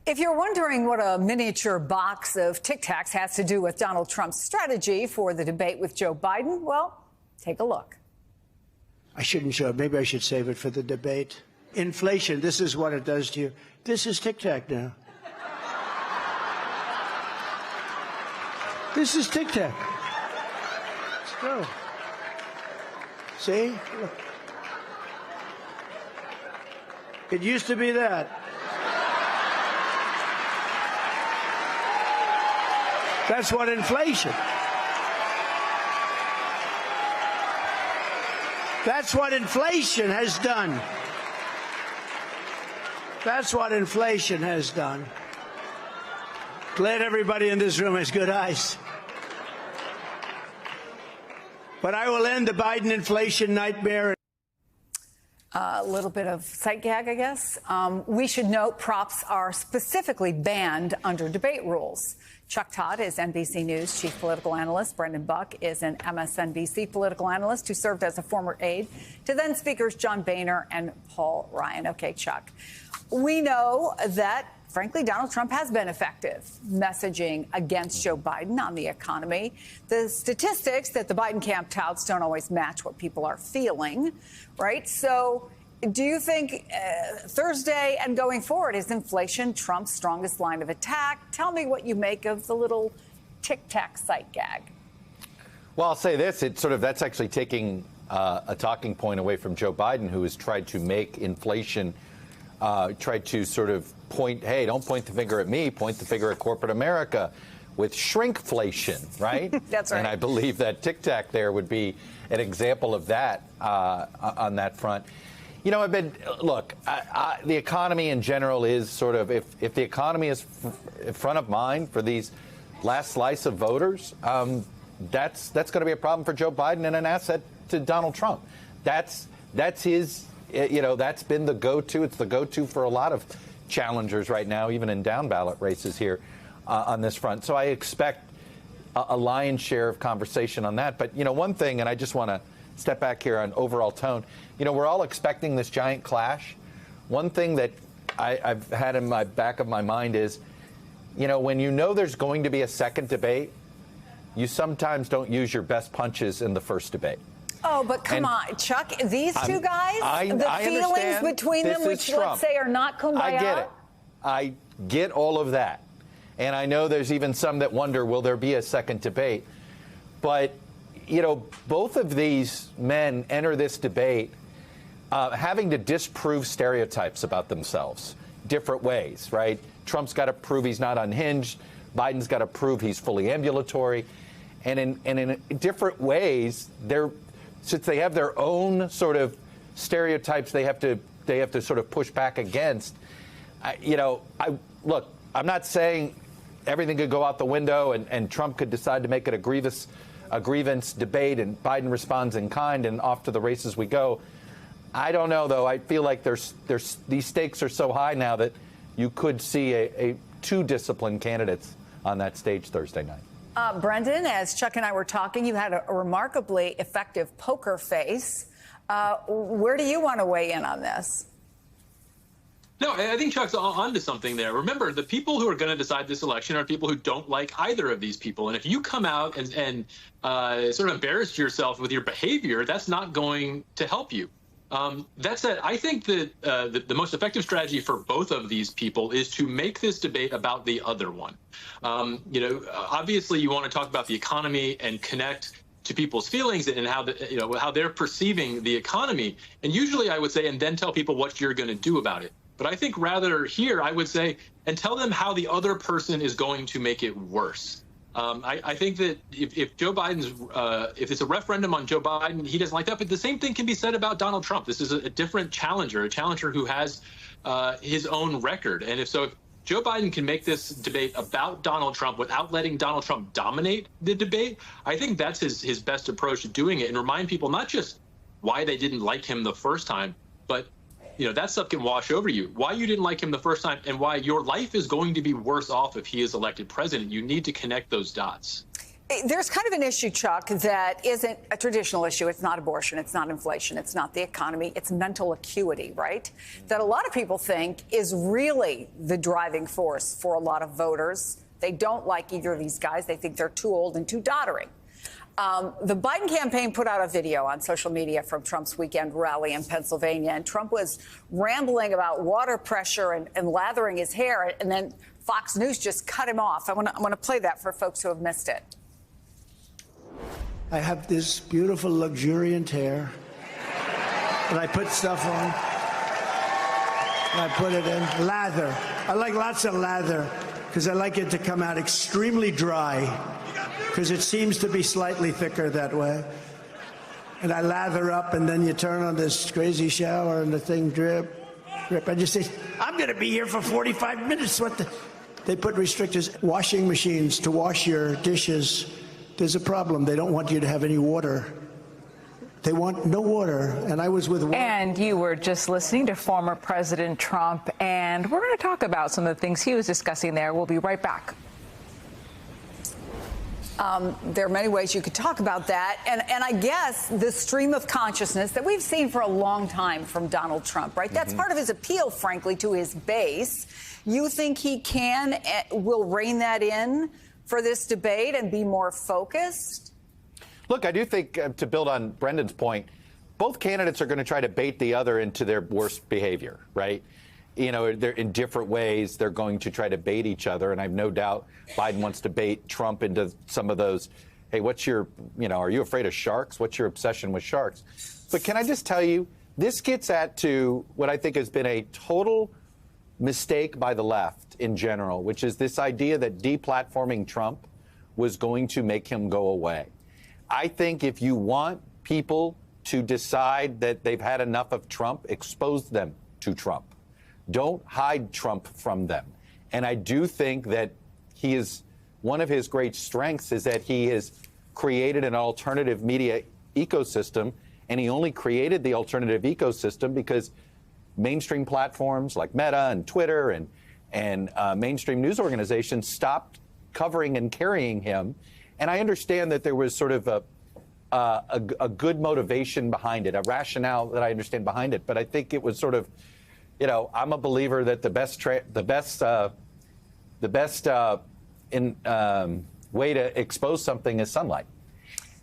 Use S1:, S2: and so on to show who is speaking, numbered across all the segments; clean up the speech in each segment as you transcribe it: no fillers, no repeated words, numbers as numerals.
S1: If you're wondering what a miniature box of Tic Tacs has to do with Donald Trump's strategy for the debate with Joe Biden, well, take a look.
S2: I shouldn't show it. Maybe I should save it for the debate. Inflation, this is what it does to you. This is Tic Tac now. This is Tic Tac. Let's go. See? Look. It used to be that. That's what inflation. That's what inflation has done. That's what inflation has done. Glad everybody in this room has good eyes. But I will end the Biden inflation nightmare.
S1: A little bit of sight gag, I guess. We should note props are specifically banned under debate rules. Chuck Todd is NBC News chief political analyst. Brendan Buck is an MSNBC political analyst who served as a former aide to then speakers John Boehner and Paul Ryan. Okay, Chuck. We know that, frankly, Donald Trump has been effective messaging against Joe Biden on the economy. The statistics that the Biden camp touts don't always match what people are feeling, right? So do you think Thursday and going forward is inflation Trump's strongest line of attack? Tell me what you make of the little Tic Tac sight gag.
S3: Well, I'll say this. That's actually taking a talking point away from Joe Biden, who has tried to make inflation tried to sort of point, hey, don't point the finger at me, point the finger at corporate America with shrinkflation, right?
S1: That's right.
S3: And I believe that Tic Tac there would be an example of that on that front. You know, the economy in general is sort of, if the economy is front of mind for these last slice of voters, that's going to be a problem for Joe Biden and an asset to Donald Trump. That's his. That's been the go-to. It's the go-to for a lot of challengers right now, even in down ballot races here on this front. So I expect a lion's share of conversation on that. But, one thing, and I just want to step back here on overall tone, we're all expecting this giant clash. One thing that I've had in my back of my mind is, when there's going to be a second debate, you sometimes don't use your best punches in the first debate.
S1: Oh, but come on, Chuck, these two guys, the feelings between them, which let's say are not kumbaya.
S3: I get it. I get all of that. And I know there's even some that wonder, will there be a second debate? But, both of these men enter this debate having to disprove stereotypes about themselves different ways, right? Trump's got to prove he's not unhinged. Biden's got to prove he's fully ambulatory. And in different ways, since they have their own sort of stereotypes they have to sort of push back against. I'm not saying everything could go out the window and Trump could decide to make it a grievance debate and Biden responds in kind and off to the races we go. I don't know, though. I feel like there's these stakes are so high now that you could see two disciplined candidates on that stage Thursday night.
S1: Brendan, as Chuck and I were talking, you had a remarkably effective poker face. Where do you want to weigh in on this?
S4: No, I think Chuck's onto something there. Remember, the people who are going to decide this election are people who don't like either of these people. And if you come out and sort of embarrass yourself with your behavior, that's not going to help you. That said, I think that the most effective strategy for both of these people is to make this debate about the other one. Obviously, you want to talk about the economy and connect to people's feelings and how they're perceiving the economy. And usually I would say, and then tell people what you're going to do about it. But I think rather here, I would say, and tell them how the other person is going to make it worse. I think that if Joe Biden's, if it's a referendum on Joe Biden, he doesn't like that. But the same thing can be said about Donald Trump. This is a different challenger, a challenger who has his own record. And if Joe Biden can make this debate about Donald Trump without letting Donald Trump dominate the debate, I think that's his best approach to doing it, and remind people not just why they didn't like him the first time, but that stuff can wash over you. Why you didn't like him the first time and why your life is going to be worse off if he is elected president. You need to connect those dots.
S1: There's kind of an issue, Chuck, that isn't a traditional issue. It's not abortion. It's not inflation. It's not the economy. It's mental acuity, right? That a lot of people think is really the driving force for a lot of voters. They don't like either of these guys. They think they're too old and too doddering. The Biden campaign put out a video on social media from Trump's weekend rally in Pennsylvania, and Trump was rambling about water pressure and lathering his hair, and then Fox News just cut him off. I want to play that for folks who have missed it.
S2: I have this beautiful, luxuriant hair, and I put stuff on, and I put it in lather. I like lots of lather because I like it to come out extremely dry, because it seems to be slightly thicker that way. And I lather up, and then you turn on this crazy shower, and the thing drip, drip. I just say, I'm going to be here for 45 minutes. What the? They put restrictors, washing machines to wash your dishes. There's a problem. They don't want you to have any water. They want no water. And I was with...
S5: And you were just listening to former President Trump, and we're going to talk about some of the things he was discussing there. We'll be right back.
S1: There are many ways you could talk about that. And I guess the stream of consciousness that we've seen for a long time from Donald Trump, right? That's part of his appeal, frankly, to his base. You think he will rein that in for this debate and be more focused?
S3: Look, I do think, to build on Brendan's point, both candidates are going to try to bait the other into their worst behavior, right? You know, they're in different ways. They're going to try to bait each other. And I have no doubt Biden wants to bait Trump into some of those. Hey, what's your, are you afraid of sharks? What's your obsession with sharks? But can I just tell you, this gets to what I think has been a total mistake by the left in general, which is this idea that deplatforming Trump was going to make him go away. I think if you want people to decide that they've had enough of Trump, expose them to Trump. Don't hide Trump from them. And I do think that one of his great strengths is that he has created an alternative media ecosystem, and he only created the alternative ecosystem because mainstream platforms like Meta and Twitter and mainstream news organizations stopped covering and carrying him. And I understand that there was sort of a good motivation behind it, a rationale that I understand behind it. But I think it was sort of, I'm a believer that the best way to expose something is sunlight.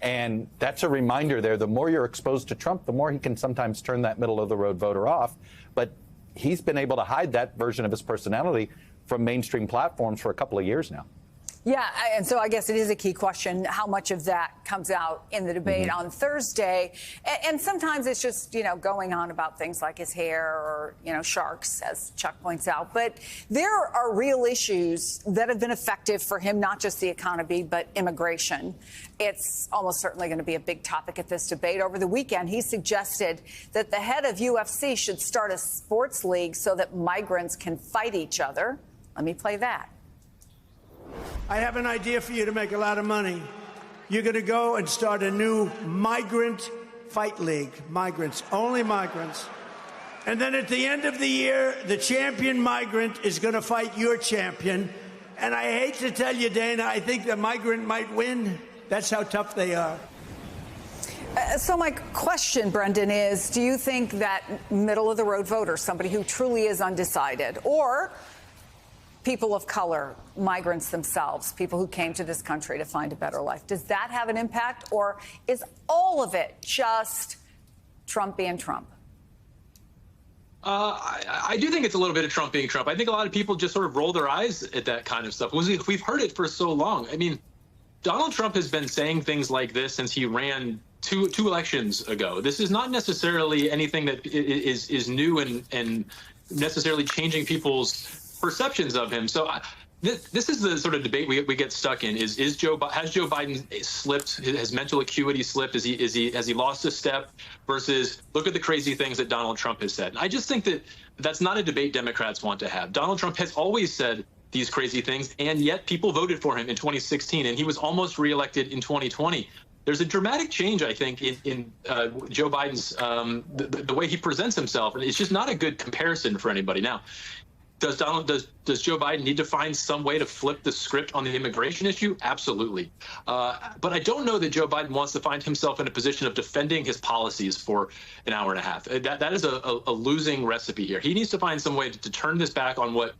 S3: And that's a reminder there. The more you're exposed to Trump, the more he can sometimes turn that middle of the road voter off. But he's been able to hide that version of his personality from mainstream platforms for a couple of years now.
S1: Yeah, and so I guess it is a key question how much of that comes out in the debate on Thursday. And sometimes it's just, going on about things like his hair or, sharks, as Chuck points out. But there are real issues that have been effective for him, not just the economy, but immigration. It's almost certainly going to be a big topic at this debate. Over the weekend, he suggested that the head of UFC should start a sports league so that migrants can fight each other. Let me play that.
S2: I have an idea for you to make a lot of money. You're going to go and start a new migrant fight league. Migrants, only migrants. And then at the end of the year, the champion migrant is going to fight your champion. And I hate to tell you, Dana, I think the migrant might win. That's how tough they are.
S1: So my question, Brendan, is do you think that middle-of-the-road voter, somebody who truly is undecided, or people of color, migrants themselves, people who came to this country to find a better life, does that have an impact, or is all of it just Trump being Trump?
S4: I do think it's a little bit of Trump being Trump. I think a lot of people just sort of roll their eyes at that kind of stuff. We've heard it for so long. I mean, Donald Trump has been saying things like this since he ran two elections ago. This is not necessarily anything that is new and necessarily changing people's perceptions of him. So this is the sort of debate we get stuck in. Has Joe Biden slipped? Has mental acuity slipped? Has he lost a step? Versus look at the crazy things that Donald Trump has said. I just think that that's not a debate Democrats want to have. Donald Trump has always said these crazy things, and yet people voted for him in 2016, and he was almost reelected in 2020. There's a dramatic change, I think, in Joe Biden's the way he presents himself, and it's just not a good comparison for anybody. Now, Does Joe Biden need to find some way to flip the script on the immigration issue? Absolutely. But I don't know that Joe Biden wants to find himself in a position of defending his policies for an hour and a half. That is a losing recipe here. He needs to find some way to turn this back on what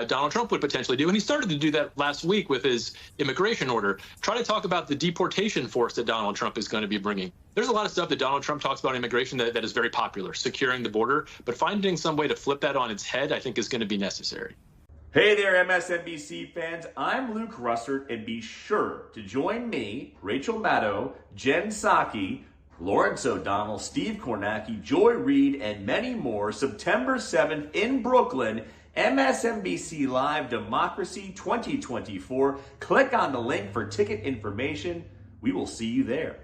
S4: Donald Trump would potentially do. And he started to do that last week with his immigration order. Try to talk about the deportation force that Donald Trump is going to be bringing. There's a lot of stuff that Donald Trump talks about in immigration that is very popular, securing the border. But finding some way to flip that on its head, I think, is going to be necessary.
S6: Hey there, MSNBC fans. I'm Luke Russert, and be sure to join me, Rachel Maddow, Jen Psaki, Lawrence O'Donnell, Steve Kornacki, Joy Reid, and many more September 7th in Brooklyn, MSNBC Live Democracy 2024. Click on the link for ticket information. We will see you there.